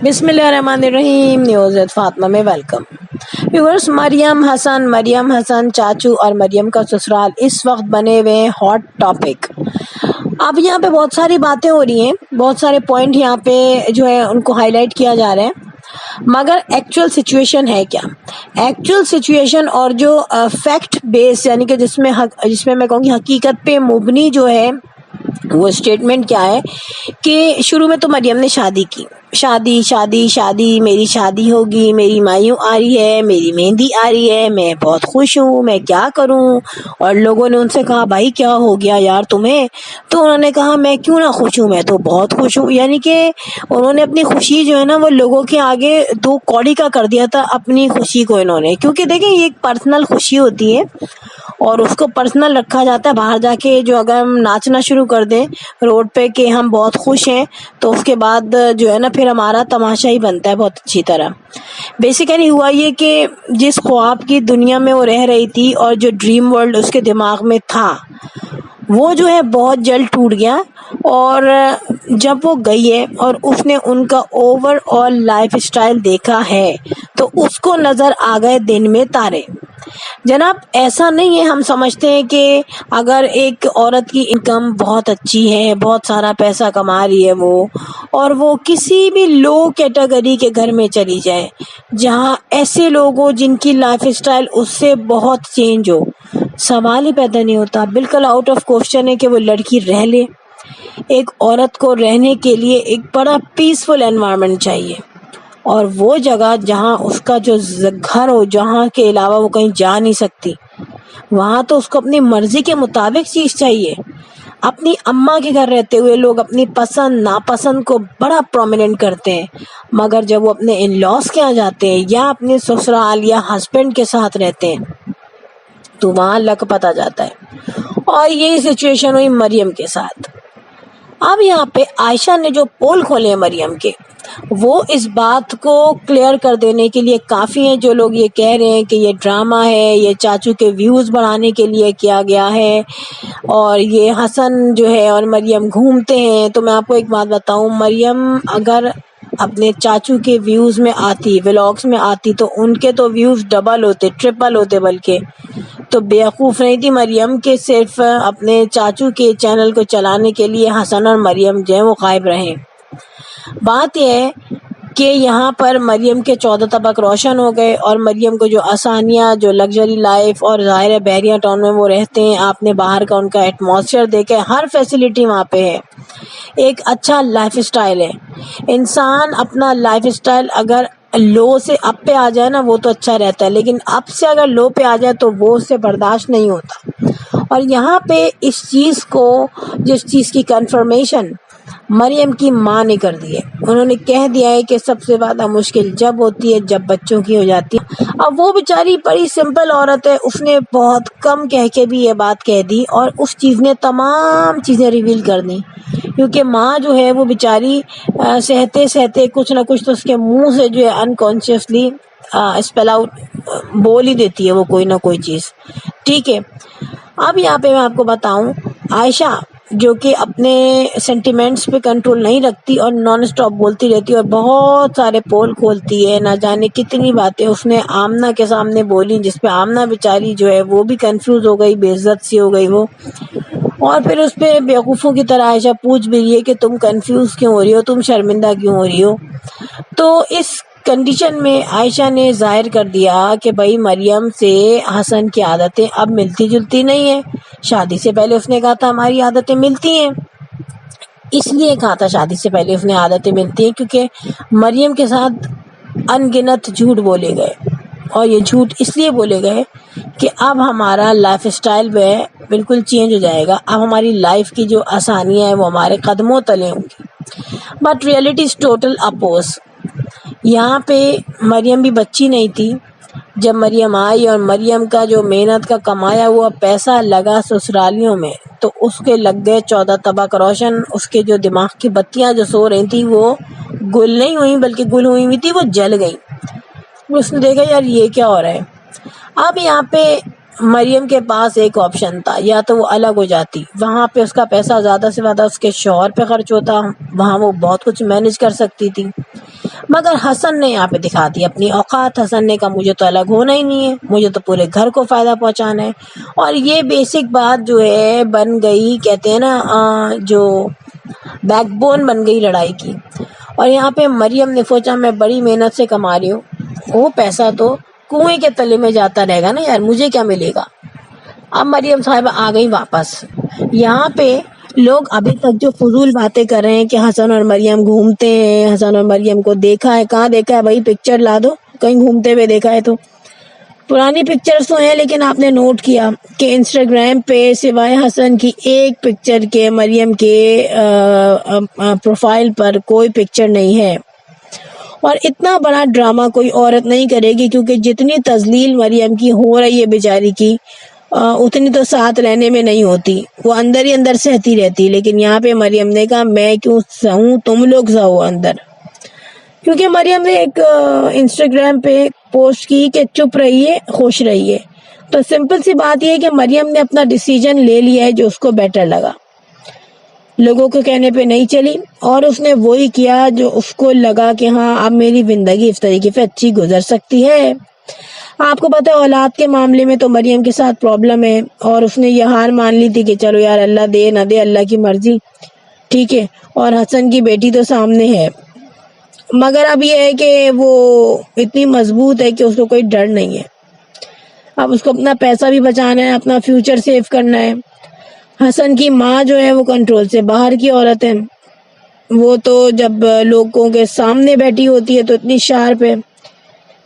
बिस्मिल्लाहिर्रहमानिर्रहीम। News with Fatima में welcome viewers. Maryam Hasan, चाचू और मरियम का ससुराल इस वक्त बने हुए हैं हॉट टॉपिक। अब यहाँ पे बहुत सारी बातें हो रही हैं, बहुत सारे पॉइंट यहाँ पे जो है उनको हाईलाइट किया जा रहा है, मगर एक्चुअल सिचुएशन है क्या? एक्चुअल सिचुएशन और जो फैक्ट बेस यानी कि जिसमें मैं कहूँगी हकीकत पे मुबनी जो है वो स्टेटमेंट क्या है कि शुरू में तो मरियम ने शादी की, शादी, मेरी शादी होगी, मेरी मायूं आ रही है, मेरी मेहंदी आ रही है, मैं बहुत खुश हूँ, मैं क्या करूँ। और लोगों ने उनसे कहा भाई क्या हो गया यार तुम्हें? तो उन्होंने कहा मैं क्यों ना खुश हूँ, मैं तो बहुत खुश हूँ। यानी कि उन्होंने अपनी खुशी जो है ना वो लोगों के आगे दो कौड़ी का कर दिया था अपनी खुशी को इन्होंने, क्योंकि देखें ये एक पर्सनल खुशी होती है और उसको पर्सनल रखा जाता है। बाहर जाके जो अगर हम नाचना शुरू कर दें रोड पे कि हम बहुत खुश हैं, तो उसके बाद जो है ना फिर हमारा तमाशा ही बनता है बहुत अच्छी तरह। बेसिकली हुआ ये कि जिस ख्वाब की दुनिया में वो रह रही थी और जो ड्रीम वर्ल्ड उसके दिमाग में था वो जो है बहुत जल्द टूट गया। और जब वो गई है और उसने उनका ओवरऑल लाइफ स्टाइल देखा है तो उसको नजर आ गए दिन में तारे। जनाब ऐसा नहीं है, हम समझते हैं कि अगर एक औरत की इनकम बहुत अच्छी है, बहुत सारा पैसा कमा रही है वो, और वो किसी भी लो कैटेगरी के घर में चली जाए जहां ऐसे लोग हो जिनकी लाइफ स्टाइल उससे बहुत चेंज हो, सवाल ही पैदा नहीं होता। बिल्कुल आउट ऑफ क्वेश्चन है कि वो लड़की रह ले। एक औरत को रहने के लिए एक बड़ा पीसफुल एनवायरनमेंट चाहिए और वो जगह जहाँ उसका जो घर हो, जहाँ के अलावा वो कहीं जा नहीं सकती, वहाँ तो उसको अपनी मर्जी के मुताबिक चीज चाहिए। अपनी अम्मा के घर रहते हुए लोग अपनी पसंद नापसंद को बड़ा प्रोमिनेंट करते हैं, मगर जब वो अपने इन लॉज के यहाँ जाते हैं या अपने ससुराल या हस्बैंड के साथ रहते हैं तो वहाँ लक पता जाता है। और यही सिचुएशन हुई मरियम के साथ। अब यहाँ पे आयशा ने जो पोल खोले हैं मरियम के, वो इस बात को क्लियर कर देने के लिए काफ़ी हैं। जो लोग ये कह रहे हैं कि ये ड्रामा है, ये चाचू के व्यूज़ बढ़ाने के लिए किया गया है और ये हसन जो है और मरियम घूमते हैं, तो मैं आपको एक बात बताऊं, मरियम अगर अपने चाचू के व्यूज़ में आती, व्लॉग्स में आती, तो उनके तो व्यूज़ डबल होते, ट्रिपल होते बल्कि। तो बेवकूफ़ नहीं थी मरियम के सिर्फ अपने चाचू के चैनल को चलाने के लिए हसन और मरियम जो है वो गायब रहे। बात यह है कि यहाँ पर मरियम के 14 तबक रोशन हो गए और मरियम को जो आसानियाँ, जो लग्जरी लाइफ, और ज़ाहिर है बहरिया टाउन में वो रहते हैं, आपने बाहर का उनका एटमॉस्फेयर देखे, हर फैसिलिटी वहाँ पे है, एक अच्छा लाइफ स्टाइल है। इंसान अपना लाइफ स्टाइल अगर लो से अप पे आ जाए ना वो तो अच्छा रहता है, लेकिन अप से अगर लो पे आ जाए तो वो उससे बर्दाश्त नहीं होता। और यहाँ पे इस चीज़ को, जिस चीज़ की कंफर्मेशन मरियम की माँ ने कर दी है, उन्होंने कह दिया है कि सबसे ज़्यादा मुश्किल जब होती है जब बच्चों की हो जाती है। अब वो बेचारी बड़ी सिंपल औरत है, उसने बहुत कम कह के भी ये बात कह दी और उस चीज़ ने तमाम चीज़ें रिवील कर दी, क्योंकि माँ जो है वो बेचारी सहते सहते कुछ ना कुछ तो उसके मुंह से जो है अनकॉन्शियसली स्पेल आउट बोल ही देती है वो कोई ना कोई चीज़। ठीक है, अब यहाँ पे मैं आपको बताऊं, आयशा जो कि अपने सेंटिमेंट्स पे कंट्रोल नहीं रखती और नॉन स्टॉप बोलती रहती है और बहुत सारे पोल खोलती है, ना जाने कितनी बातें उसने आमना के सामने बोली, जिसपे आमना बेचारी जो है वो भी कंफ्यूज हो गई, बेइज्जत सी हो गई वो। और फिर उस पे बेवकूफ़ों की तरह आयशा पूछ भी रही है कि तुम कंफ्यूज क्यों हो रही हो, तुम शर्मिंदा क्यों हो रही हो। तो इस कंडीशन में आयशा ने जाहिर कर दिया कि भाई मरियम से हसन की आदतें अब मिलती जुलती नहीं है। शादी से पहले उसने कहा था हमारी आदतें मिलती हैं, इसलिए कहा था शादी से पहले उसने आदतें मिलती हैं क्योंकि मरियम के साथ अनगिनत झूठ बोले गए, और ये झूठ इसलिए बोले गए कि अब हमारा लाइफ स्टाइल वह बिल्कुल चेंज हो जाएगा, अब हमारी लाइफ की जो आसानियाँ हैं वो हमारे कदमों तले होंगी। But reality is total opposite. यहाँ पे मरियम भी बच्ची नहीं थी। जब मरियम आई और मरियम का जो मेहनत का कमाया हुआ पैसा लगा ससुरालियों में, तो उसके लग गए 14 तबक रोशन। उसके जो दिमाग की बत्तियां जो सो रही थी वो गुल नहीं हुई बल्कि गुल हुई हुई थी, वो जल गई। उसने देखा यार ये क्या हो रहा है। अब यहाँ पे मरियम के पास एक ऑप्शन था, या तो वो अलग हो जाती, वहाँ पे उसका पैसा ज़्यादा से ज़्यादा उसके शौहर पे खर्च होता, वहाँ वो बहुत कुछ मैनेज कर सकती थी। مگر حسن نے یہاں پہ دکھا دی اپنی اوقات. حسن نے کہا مجھے تو الگ ہونا ہی نہیں ہے, مجھے تو پورے گھر کو فائدہ پہنچانا ہے. اور یہ بیسک بات جو ہے بن گئی, کہتے ہیں نا جو بیک بون بن گئی لڑائی کی. اور یہاں پہ مریم نے سوچا میں بڑی محنت سے کما رہی ہوں, وہ پیسہ تو کنویں کے تلے میں جاتا رہے گا نا یار, مجھے کیا ملے گا. اب مریم صاحبہ آ گئی واپس. یہاں پہ لوگ ابھی تک جو فضول باتیں کر رہے ہیں کہ حسن اور مریم گھومتے ہیں, حسن اور مریم کو دیکھا ہے, کہاں دیکھا ہے بھائی, پکچر لا دو کہیں گھومتے ہوئے دیکھا ہے تو. پرانی پکچرز تو ہیں, لیکن آپ نے نوٹ کیا کہ انسٹاگرام پہ سوائے حسن کی ایک پکچر کے مریم کے پروفائل پر کوئی پکچر نہیں ہے. اور اتنا بڑا ڈرامہ کوئی عورت نہیں کرے گی, کیونکہ جتنی تذلیل مریم کی ہو رہی ہے بیچاری کی, اتنی تو ساتھ رہنے میں نہیں ہوتی, وہ اندر ہی اندر سہتی رہتی. لیکن یہاں پہ مریم نے کہا میں کیوں سہوں, تم لوگ سہو اندر. کیونکہ مریم نے ایک انسٹاگرام پہ پوسٹ کی کہ چپ رہیے خوش رہیے. تو سمپل سی بات یہ ہے کہ مریم نے اپنا ڈیسیجن لے لیا ہے جو اس کو بیٹر لگا, لوگوں کے کہنے پہ نہیں چلی, اور اس نے وہی کیا جو اس کو لگا کہ ہاں اب میری زندگی اس طریقے سے اچھی گزر سکتی ہے. آپ کو پتہ ہے اولاد کے معاملے میں تو مریم کے ساتھ پرابلم ہے, اور اس نے یہ ہار مان لی تھی کہ چلو یار اللہ دے نہ دے اللہ کی مرضی, ٹھیک ہے. اور حسن کی بیٹی تو سامنے ہے, مگر اب یہ ہے کہ وہ اتنی مضبوط ہے کہ اس کو کوئی ڈر نہیں ہے. اب اس کو اپنا پیسہ بھی بچانا ہے, اپنا فیوچر سیو کرنا ہے. حسن کی ماں جو ہے وہ کنٹرول سے باہر کی عورت ہے, وہ تو جب لوگوں کے سامنے بیٹھی ہوتی ہے تو اتنی شارپ ہے,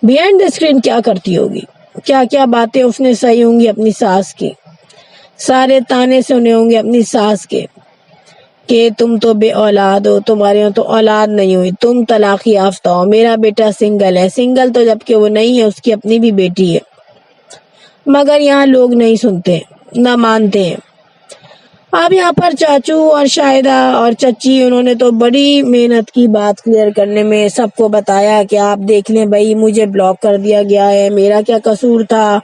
بیہائنڈ دا اسکرین کیا کرتی ہوگی, کیا کیا باتیں اس نے سہی ہوں گی اپنی ساس کی, سارے تانے سنے ہوں گے اپنی ساس کے کہ تم تو بے اولاد ہو, تمہارے یہاں تو اولاد نہیں ہوئی, تم طلاق یافتہ ہو, میرا بیٹا سنگل ہے. سنگل تو جبکہ وہ نہیں ہے, اس کی اپنی بھی بیٹی ہے. مگر یہاں لوگ نہیں سنتے, نہ مانتے ہیں. اب یہاں پر چاچو اور شاہدہ اور چچی انہوں نے تو بڑی محنت کی بات کلیئر کرنے میں, سب کو بتایا کہ آپ دیکھ لیں بھائی مجھے بلاک کر دیا گیا ہے, میرا کیا قصور تھا,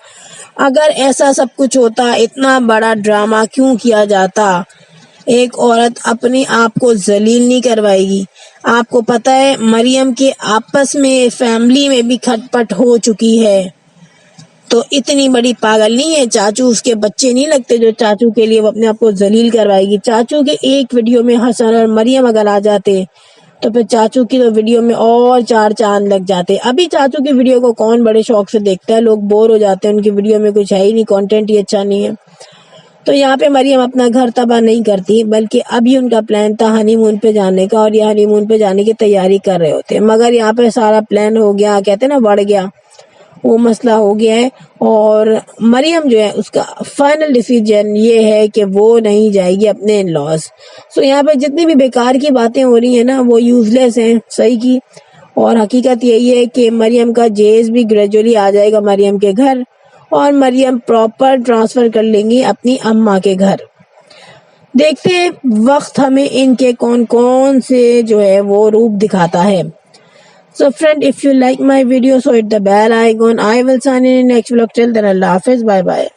اگر ایسا سب کچھ ہوتا اتنا بڑا ڈرامہ کیوں کیا جاتا. ایک عورت اپنے آپ کو ذلیل نہیں کروائے گی. آپ کو پتہ ہے مریم کے آپس میں فیملی میں بھی کھٹ پٹ ہو چکی ہے, تو اتنی بڑی پاگل نہیں ہے. چاچو اس کے بچے نہیں لگتے جو چاچو کے لیے وہ اپنے آپ کو ذلیل کروائے گی. چاچو کے ایک ویڈیو میں حسن اور مریم اگر آ جاتے تو پھر چاچو کی تو ویڈیو میں اور 4 چاند لگ جاتے. ابھی چاچو کی ویڈیو کو کون بڑے شوق سے دیکھتا ہے, لوگ بور ہو جاتے ہیں, ان کی ویڈیو میں کچھ ہے ہی نہیں, کنٹینٹ ہی اچھا نہیں ہے. تو یہاں پہ مریم اپنا گھر تباہ نہیں کرتی, بلکہ ابھی ان کا پلان تھا ہنی مون پہ جانے کا, اور یہ ہنی مون پہ جانے کی تیاری کر رہے ہوتے. مگر یہاں پہ سارا پلان ہو گیا, کہتے ہیں نا بڑھ گیا, وہ مسئلہ ہو گیا ہے. اور مریم جو ہے اس کا فائنل ڈیسیجن یہ ہے کہ وہ نہیں جائے گی اپنے ان لاز. سو یہاں پہ جتنی بھی بیکار کی باتیں ہو رہی ہیں نا وہ یوز لیس ہیں, صحیح کی. اور حقیقت یہی ہے کہ مریم کا جیز بھی گریجولی آ جائے گا مریم کے گھر, اور مریم پراپر ٹرانسفر کر لیں گی اپنی اماں کے گھر. دیکھتے ہیں وقت ہمیں ان کے کون کون سے جو ہے وہ روپ دکھاتا ہے. So friend, if you like my video, so hit the bell icon. I will sign in next vlog. Till then, Allah Hafiz. Bye bye.